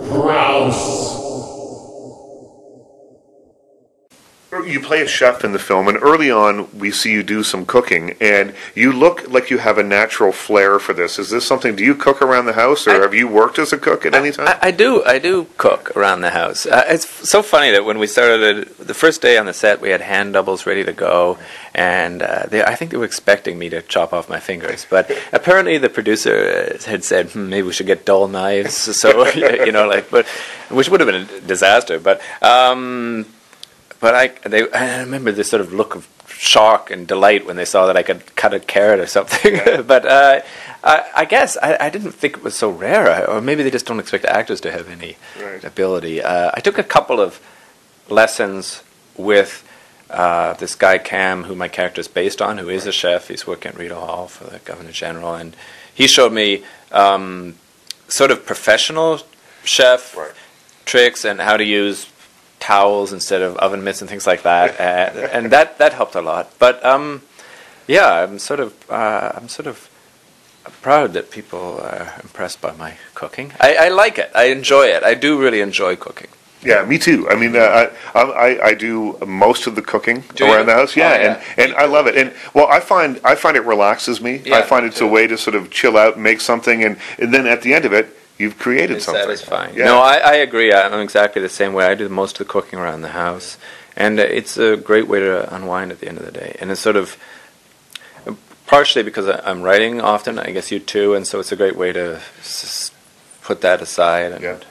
Crouse. You play a chef in the film, and early on we see you do some cooking, and you look like you have a natural flair for this. Is this something, do you cook around the house, or have you worked as a cook at any time? I do cook around the house. It's so funny that when we started, the first day on the set, we had hand doubles ready to go, and I think they were expecting me to chop off my fingers, but apparently the producer had said, maybe we should get dull knives, so, which would have been a disaster, but I remember this sort of look of shock and delight when they saw that I could cut a carrot or something. Yeah. But I guess I didn't think it was so rare, or maybe they just don't expect actors to have any ability. I took a couple of lessons with this guy Cam, who my character is based on, who is a chef. He's working at Rita Hall for the Governor General, and he showed me sort of professional chef tricks and how to use towels instead of oven mitts and things like that, and that helped a lot. But yeah, I'm sort of proud that people are impressed by my cooking. I like it. I enjoy it. I do really enjoy cooking. Yeah, me too. I mean, I do most of the cooking around the house. Yeah, and I love it. And well, I find it relaxes me. Yeah, I find it's a way to sort of chill out, and make something, and then at the end of it, you've created something. It's satisfying. Yeah. No, I agree. I'm exactly the same way. I do most of the cooking around the house, and it's a great way to unwind at the end of the day. And it's sort of partially because I'm writing often. I guess you too, and so it's a great way to put that aside and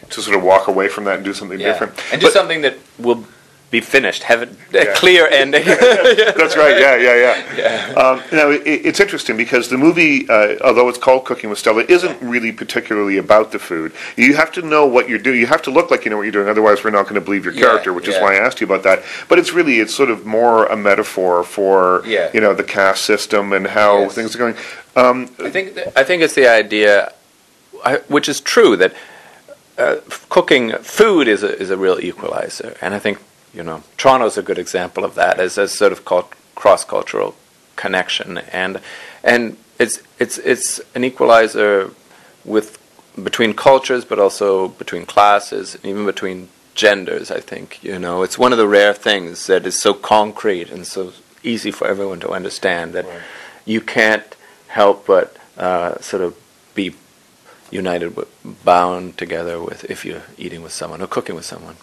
to sort of walk away from that and do something different, and do something that will be finished, have a clear ending. That's right. Yeah. Now it's interesting because the movie, although it's called Cooking with Stella, isn't really particularly about the food. You have to know what you're doing. You have to look like you know what you're doing. Otherwise, we're not going to believe your character, which is why I asked you about that. But it's sort of more a metaphor for the caste system and how things are going. I think it's the idea, which is true, that food is a real equalizer, and I think Toronto's a good example of that as a sort of cross-cultural connection, and it's an equalizer between cultures, but also between classes, and even between genders. I think it's one of the rare things that is so concrete and so easy for everyone to understand that you can't help but sort of be united, bound together with if you're eating with someone or cooking with someone.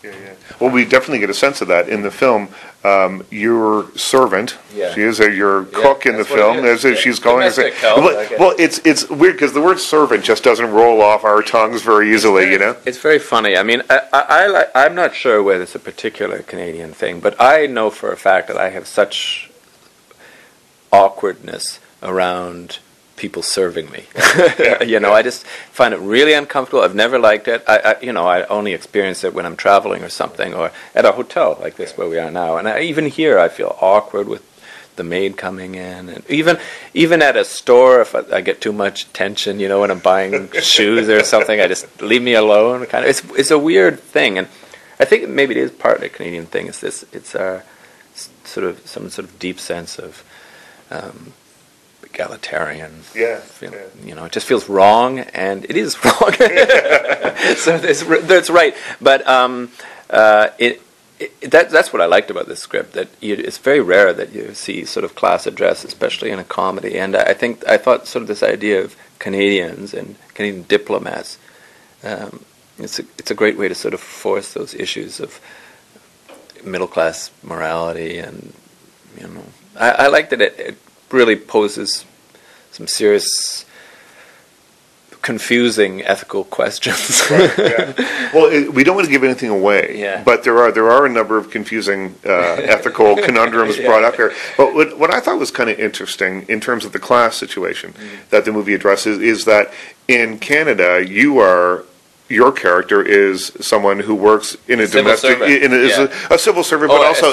Well, we definitely get a sense of that in the film. Your servant, she is your cook in the film. She's calling herself. Well, it's weird because the word servant just doesn't roll off our tongues very easily. It's very funny. I mean, I'm not sure whether it's a particular Canadian thing, but I know for a fact that I have such awkwardness around people serving me. I just find it really uncomfortable. I've never liked it. I only experience it when I'm traveling or something, or at a hotel like this where we are now. And even here, I feel awkward with the maid coming in, and even at a store, if I get too much attention, when I'm buying shoes or something, I just leave me alone. Kind of, it's a weird thing, and I think maybe it is part of the Canadian thing. It's our some sort of deep sense of egalitarian. It just feels wrong, and it is wrong. So that's right. But that's what I liked about this script. That it's very rare that you see sort of class address, especially in a comedy. And I thought sort of this idea of Canadians and Canadian diplomats. It's a great way to sort of force those issues of middle class morality, and I like that it really poses some serious, confusing ethical questions. Well, we don't want to give anything away, but there are a number of confusing ethical conundrums brought up here. But what I thought was kind of interesting in terms of the class situation that the movie addresses is that in Canada, your character is someone who works in a domestic, a civil servant, but also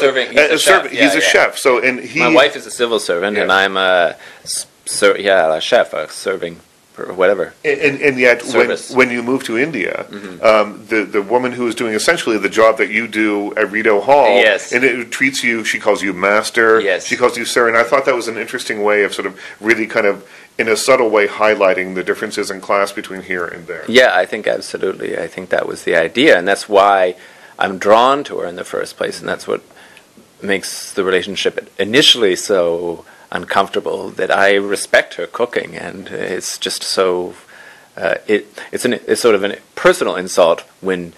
he's a chef. So, and my wife is a civil servant, and I'm a chef, a serving or whatever. And yet, when you move to India, the woman who is doing essentially the job that you do at Rideau Hall, and it treats you, she calls you master, she calls you sir, and I thought that was an interesting way of sort of really kind of, in a subtle way, highlighting the differences in class between here and there. Yeah, I think absolutely. I think that was the idea, and that's why I'm drawn to her in the first place, and that's what makes the relationship initially so uncomfortable, that I respect her cooking, and it's just so it's sort of a personal insult when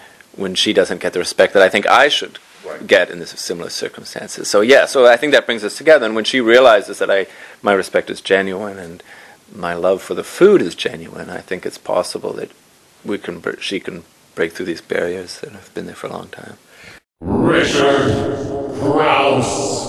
she doesn't get the respect that I think I should get in this similar circumstances. So I think that brings us together, and when she realizes that my respect is genuine and my love for the food is genuine, I think it's possible that she can break through these barriers that have been there for a long time. Richard Crouse.